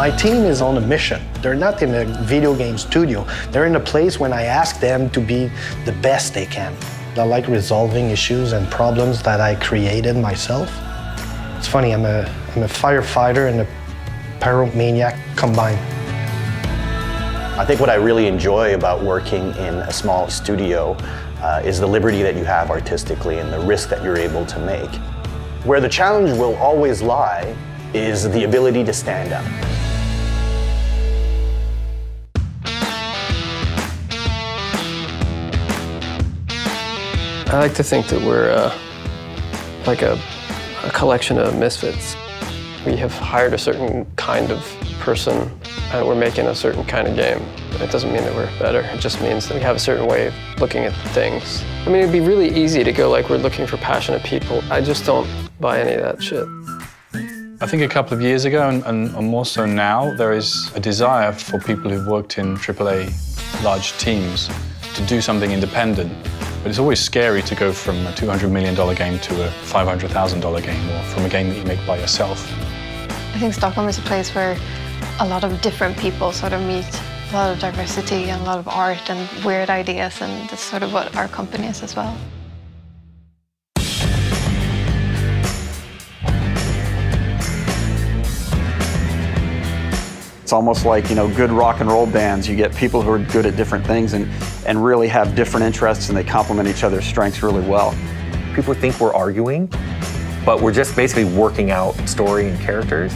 My team is on a mission. They're not in a video game studio. They're in a place when I ask them to be the best they can. I like resolving issues and problems that I created myself. It's funny, I'm a firefighter and a pyromaniac combined. I think what I really enjoy about working in a small studio is the liberty that you have artistically and the risk that you're able to make. Where the challenge will always lie is the ability to stand out. I like to think that we're like a collection of misfits. We have hired a certain kind of person and we're making a certain kind of game. It doesn't mean that we're better, it just means that we have a certain way of looking at things. I mean, it'd be really easy to go like we're looking for passionate people. I just don't buy any of that shit. I think a couple of years ago, and more so now, there is a desire for people who've worked in AAA large teams to do something independent. But it's always scary to go from a $200 million game to a $500,000 game, or from a game that you make by yourself. I think Stockholm is a place where a lot of different people sort of meet, a lot of diversity and a lot of art and weird ideas, and that's sort of what our company is as well. It's almost like, you know, good rock and roll bands. You get people who are good at different things and really have different interests, and they complement each other's strengths really well. People think we're arguing, but we're just basically working out story and characters.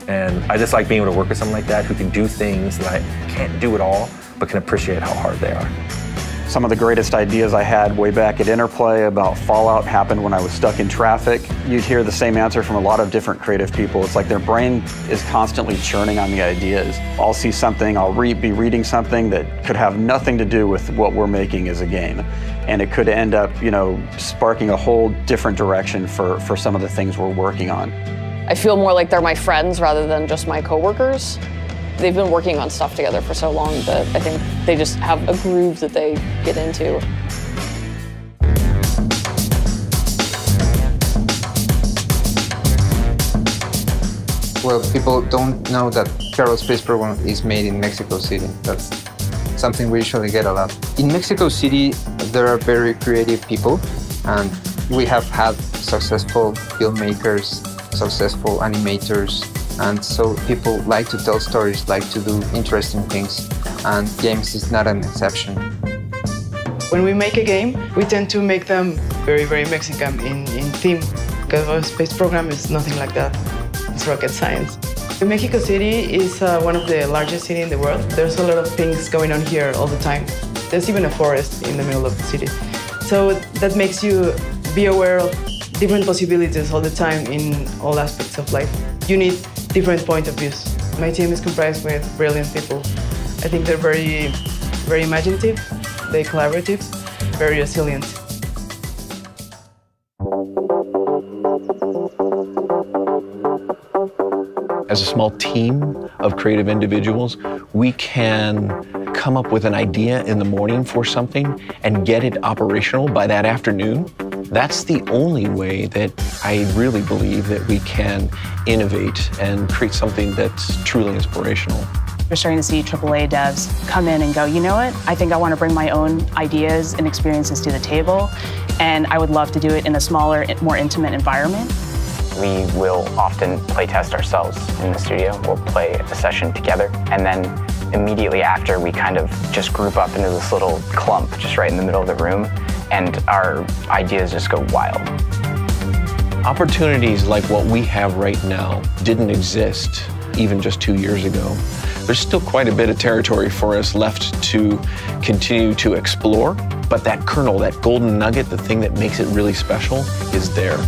And I just like being able to work with someone like that who can do things that I can't do at all, but can appreciate how hard they are. Some of the greatest ideas I had way back at Interplay about Fallout happened when I was stuck in traffic. You'd hear the same answer from a lot of different creative people. It's like their brain is constantly churning on the ideas. I'll see something, I'll be reading something that could have nothing to do with what we're making as a game. And it could end up, you know, sparking a whole different direction for some of the things we're working on. I feel more like they're my friends rather than just my coworkers. They've been working on stuff together for so long that I think they just have a groove that they get into. Well, people don't know that Kerbal Space Program is made in Mexico City. That's something we usually get a lot. In Mexico City, there are very creative people, and we have had successful filmmakers, successful animators, and so people like to tell stories, like to do interesting things, and games is not an exception. When we make a game, we tend to make them very, very Mexican in theme, because our space program is nothing like that. It's rocket science. Mexico City is one of the largest cities in the world. There's a lot of things going on here all the time. There's even a forest in the middle of the city. So that makes you be aware of different possibilities all the time in all aspects of life. You need different point of views. My team is comprised with brilliant people. I think they're very, very imaginative, very collaborative, very resilient. As a small team of creative individuals, we can come up with an idea in the morning for something and get it operational by that afternoon. That's the only way that I really believe that we can innovate and create something that's truly inspirational. We're starting to see AAA devs come in and go, you know what, I think I want to bring my own ideas and experiences to the table, and I would love to do it in a smaller, more intimate environment. We will often play test ourselves in the studio. We'll play a session together, and then immediately after, we kind of just group up into this little clump just right in the middle of the room, and our ideas just go wild. Opportunities like what we have right now didn't exist even just 2 years ago. There's still quite a bit of territory for us left to continue to explore, but that kernel, that golden nugget, the thing that makes it really special, is there.